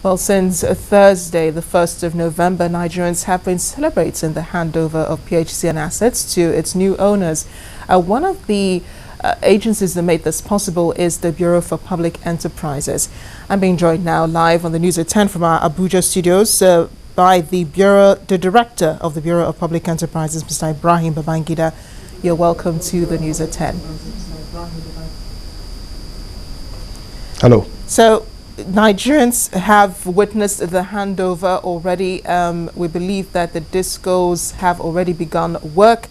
Well, since Thursday, the 1st of November, Nigerians have been celebrating the handover of PHCN assets to its new owners. One of the agencies that made this possible is the Bureau for Public Enterprises. I'm being joined now live on the News at 10 from our Abuja studios by the Director of the Bureau of Public Enterprises, Mr. Ibrahim Babangida. You're welcome to the News at 10. Hello. So, Nigerians have witnessed the handover already. We believe that the discos have already begun work.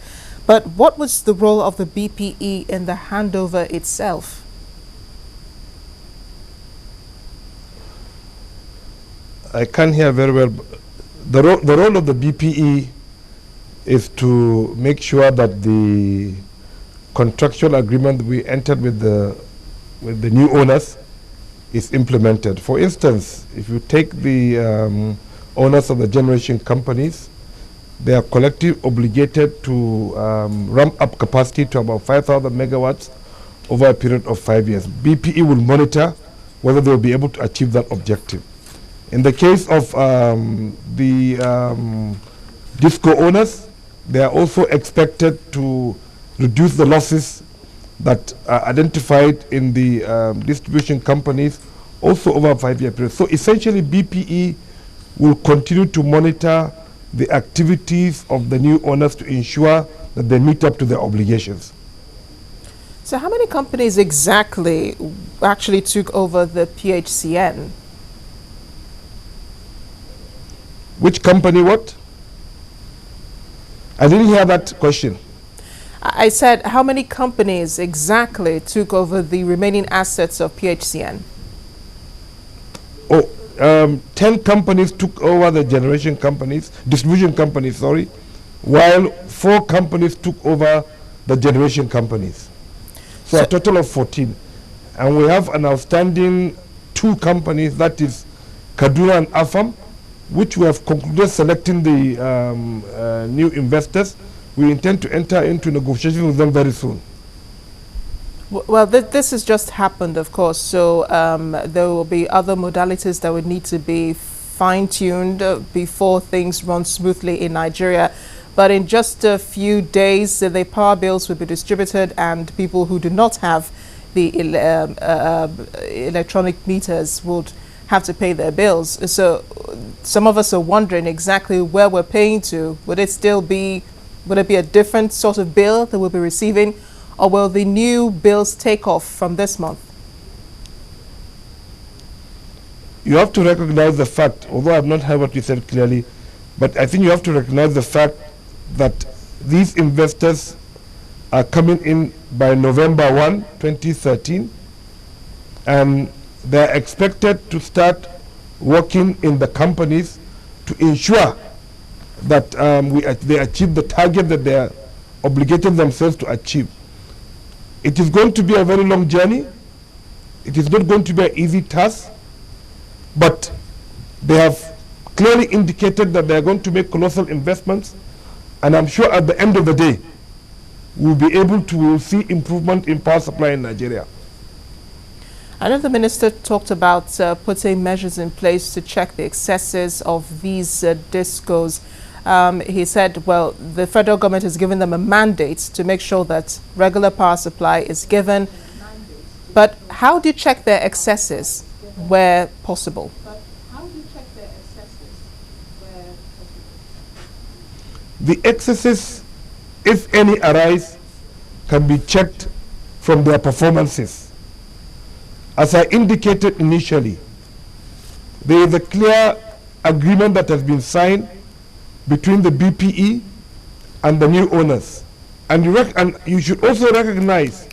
But what was the role of the BPE in the handover itself? I can't hear very well. The role of the BPE is to make sure that the contractual agreement we entered with the new owners is implemented. For instance, if you take the owners of the generation companies, they are collectively obligated to ramp up capacity to about 5,000 megawatts over a period of 5 years. BPE will monitor whether they will be able to achieve that objective. In the case of the disco owners, they are also expected to reduce the losses that are identified in the distribution companies also over a 5-year period. So essentially BPE will continue to monitor the activities of the new owners to ensure that they meet up to their obligations. So how many companies exactly actually took over the PHCN? Which company what? I didn't hear that question. I said, how many companies exactly took over the remaining assets of PHCN? 10 companies took over the generation companies, distribution companies, sorry, while 4 companies took over the generation companies. So a total of 14. And we have an outstanding 2 companies, that is Kaduna and Afam, which we have concluded selecting the new investors. We intend to enter into negotiations with them very soon. Well, this has just happened, of course, so there will be other modalities that would need to be fine-tuned before things run smoothly in Nigeria. But in just a few days, the power bills will be distributed and people who do not have the electronic meters would have to pay their bills. So some of us are wondering exactly where we're paying to. Would it be a different sort of bill that we'll be receiving, or will the new bills take off from this month? You have to recognize the fact, although I've not heard what you said clearly, but I think you have to recognize the fact that these investors are coming in by November 1, 2013, and they're expected to start working in the companies to ensure that they achieve the target that they are obligating themselves to achieve. It is going to be a very long journey. It is not going to be an easy task, but they have clearly indicated that they are going to make colossal investments, and I'm sure at the end of the day, we'll be able to see improvement in power supply in Nigeria. I know the minister talked about putting measures in place to check the excesses of these discos. He said, well, the federal government has given them a mandate to make sure that regular power supply is given. But how do you check their excesses where possible? The excesses, if any arise, can be checked from their performances. As I indicated initially, there is a clear agreement that has been signed between the BPE and the new owners. And you should also recognize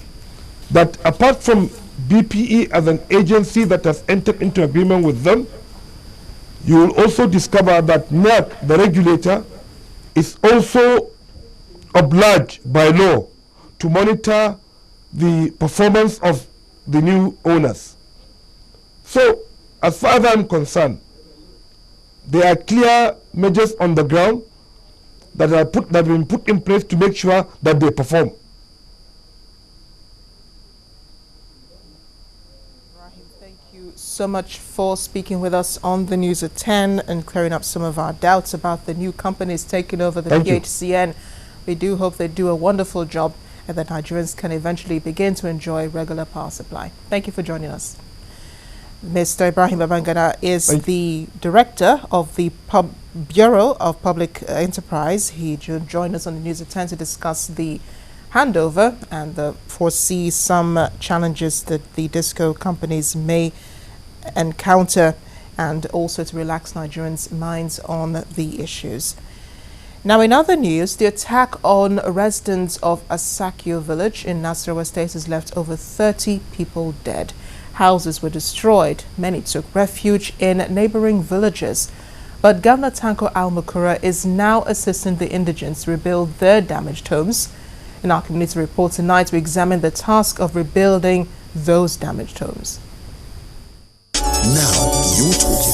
that apart from BPE as an agency that has entered into agreement with them, you will also discover that NERC, the regulator, is also obliged by law to monitor the performance of the new owners. So, as far as I'm concerned, there are clear measures on the ground that have been put in place to make sure that they perform. Thank you so much for speaking with us on the news at 10 and clearing up some of our doubts about the new companies taking over the PHCN. We do hope they do a wonderful job and that Nigerians can eventually begin to enjoy regular power supply. Thank you for joining us. Mr. Ibrahim Babangana is the director of the Bureau of Public Enterprise. He joined us on the news at 10 to discuss the handover and foresee some challenges that the disco companies may encounter, and also to relax Nigerians' minds on the issues. Now, in other news, the attack on residents of Asaku village in Nasarawa State has left over 30 people dead. Houses were destroyed. Many took refuge in neighboring villages. But Governor Tanko Al-Mukura is now assisting the indigents rebuild their damaged homes. In our community report tonight, we examine the task of rebuilding those damaged homes. Now you're talking.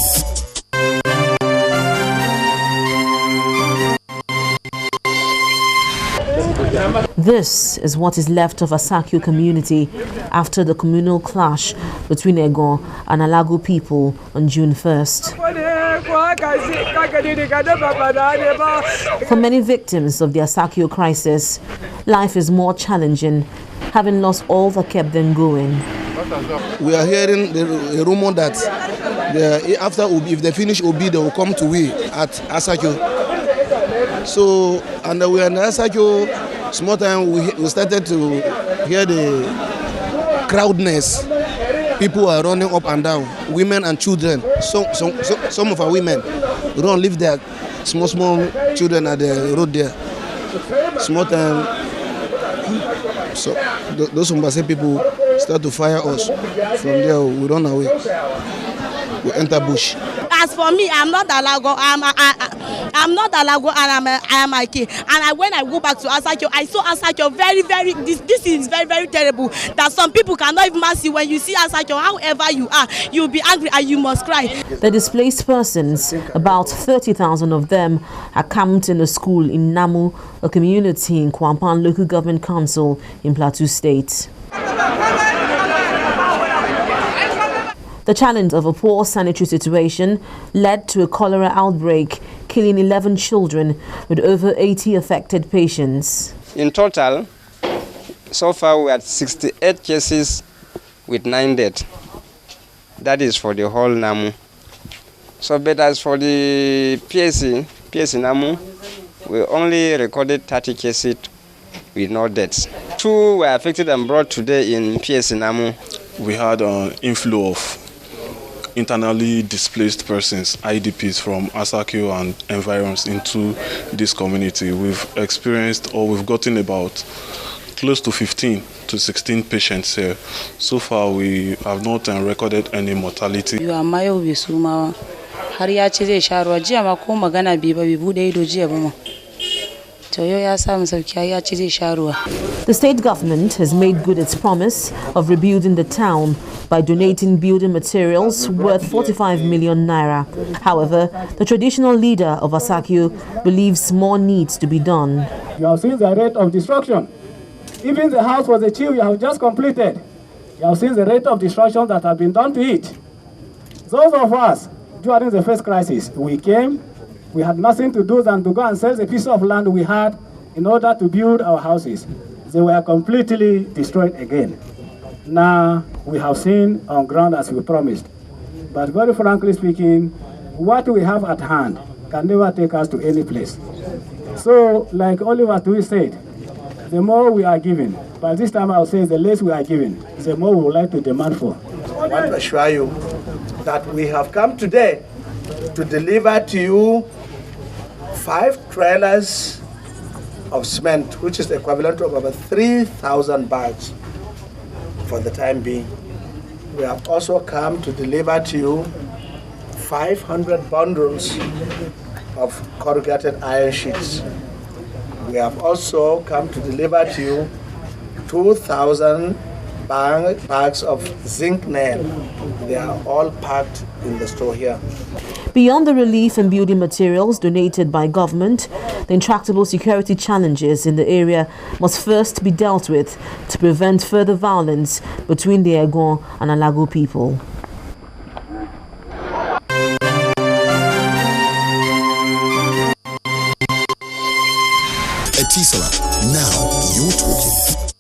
This is what is left of Asaku community after the communal clash between Egon and Alago people on June 1st. For many victims of the Asaku crisis, life is more challenging, having lost all that kept them going. We are hearing the rumor that after Obi, if they finish Obi, they will come to we at Asaku. So, and we are in Asaku. Small time we started to hear the crowdness. People are running up and down, women and children. Some of our women don't leave their small children at the road there. Small time, so those Umbase people start to fire us. From there we run away. We enter bush. As for me, I'm not Alago. I'm not Alago, and I am Ike. And when I go back to Asaku, I saw Asaku very. This is very terrible. That some people cannot even mercy when you see Asaku. However you are, you'll be angry and you must cry. The displaced persons, about 30,000 of them, are camped in a school in Namu, a community in Kwampan Local Government Council in Plateau State. The challenge of a poor sanitary situation led to a cholera outbreak, killing 11 children with over 80 affected patients. In total, so far we had 68 cases with 9 dead. That is for the whole Namu. So, but as for the PHC Namu, we only recorded 30 cases with no deaths. 2 were affected and brought today in PHC Namu. We had an inflow of internally displaced persons, IDPs from Asaku and environs into this community. We've experienced, or we've gotten about close to 15 to 16 patients here. So far we have not recorded any mortality. The state government has made good its promise of rebuilding the town by donating building materials worth 45 million naira. However, the traditional leader of Asaku believes more needs to be done. You have seen the rate of destruction. Even the house was achieved, you have just completed. You have seen the rate of destruction that has been done to it. Those of us, during the first crisis, we came. We had nothing to do than to go and sell the piece of land we had in order to build our houses. They were completely destroyed again. Now we have seen on ground as we promised. But very frankly speaking, what we have at hand can never take us to any place. So, like Oliver Tui said, the more we are given, but this time I'll say the less we are given, the more we would like to demand for. I want to assure you that we have come today to deliver to you 5 trailers of cement, which is the equivalent of about 3,000 bags for the time being. We have also come to deliver to you 500 bundles of corrugated iron sheets. We have also come to deliver to you 2,000 bags of zinc nail. They are all packed in the store here. Beyond the relief and building materials donated by government, the intractable security challenges in the area must first be dealt with to prevent further violence between the Egon and Alago people. Tisala, now you're talking.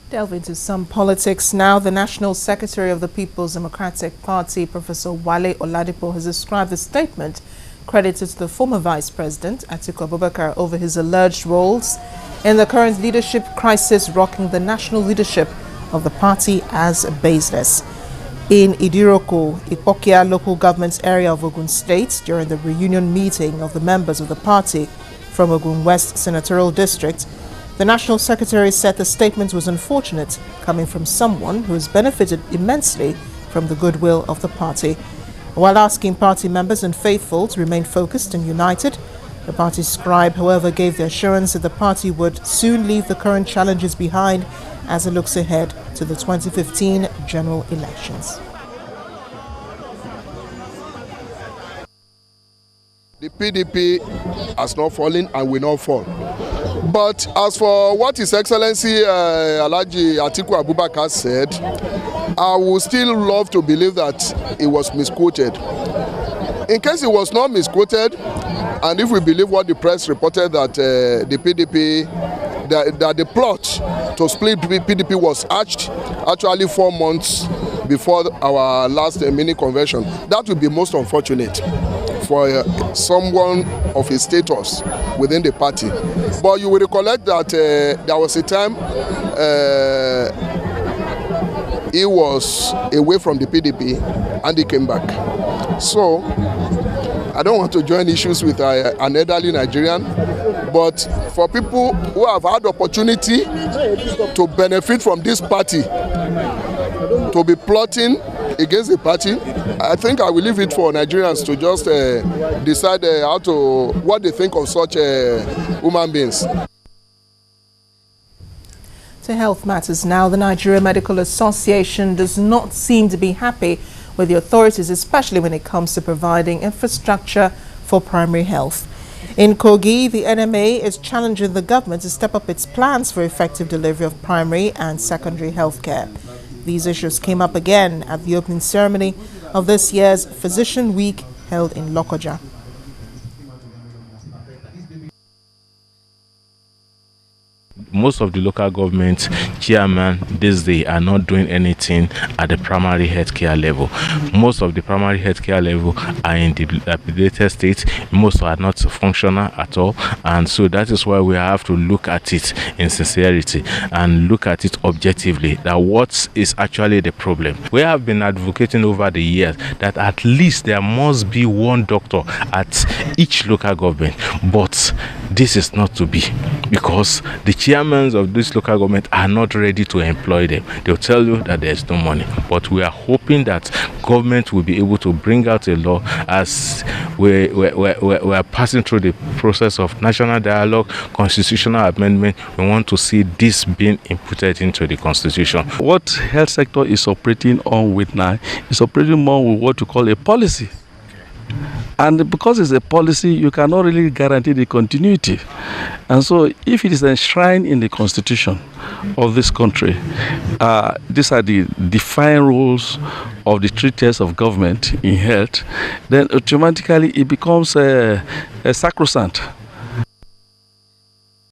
Delve into some politics now. The National Secretary of the People's Democratic Party, Professor Wale Oladipo, has described the statement credited to the former Vice President, Atiku Abubakar, over his alleged roles in the current leadership crisis rocking the national leadership of the party as baseless. In Idiroko, Ipokia local government area of Ogun State, during the reunion meeting of the members of the party from Ogun West Senatorial District, the National Secretary said the statement was unfortunate, coming from someone who has benefited immensely from the goodwill of the party. While asking party members and faithful to remain focused and united, the party scribe, however, gave the assurance that the party would soon leave the current challenges behind as it looks ahead to the 2015 general elections. The PDP has not fallen and will not fall. But as for what His Excellency Alhaji Atiku Abubakar said, I would still love to believe that it was misquoted. In case it was not misquoted, and if we believe what the press reported that the PDP, that the plot to split PDP was hatched actually 4 months before our last mini convention, that would be most unfortunate for someone of his status within the party. But you will recollect that there was a time he was away from the PDP and he came back. So I don't want to join issues with an elderly Nigerian, but for people who have had opportunity to benefit from this party, to be plotting against the party, I think I will leave it for Nigerians to just decide what they think of such human beings. To health matters now, the Nigeria Medical Association does not seem to be happy with the authorities, especially when it comes to providing infrastructure for primary health. In Kogi, the NMA is challenging the government to step up its plans for effective delivery of primary and secondary health care. These issues came up again at the opening ceremony of this year's Physician Week held in Lokoja. Most of the local government chairmen these days are not doing anything at the primary healthcare level. Most of the primary healthcare level are in dilapidated state. Most are not functional at all, and so that is why we have to look at it in sincerity and look at it objectively, that what is actually the problem. We have been advocating over the years that at least there must be one doctor at each local government, but this is not to be, because the chairmen of this local government are not ready to employ them. They'll tell you that there's no money, but we are hoping that government will be able to bring out a law as we are passing through the process of national dialogue, constitutional amendment. We want to see this being inputted into the constitution. What health sector is operating on with now is operating more with what we call a policy. And because it's a policy, you cannot really guarantee the continuity. And so if it is enshrined in the constitution of this country, these are the defined rules of the 3 tiers of government in health, then automatically it becomes a sacrosanct.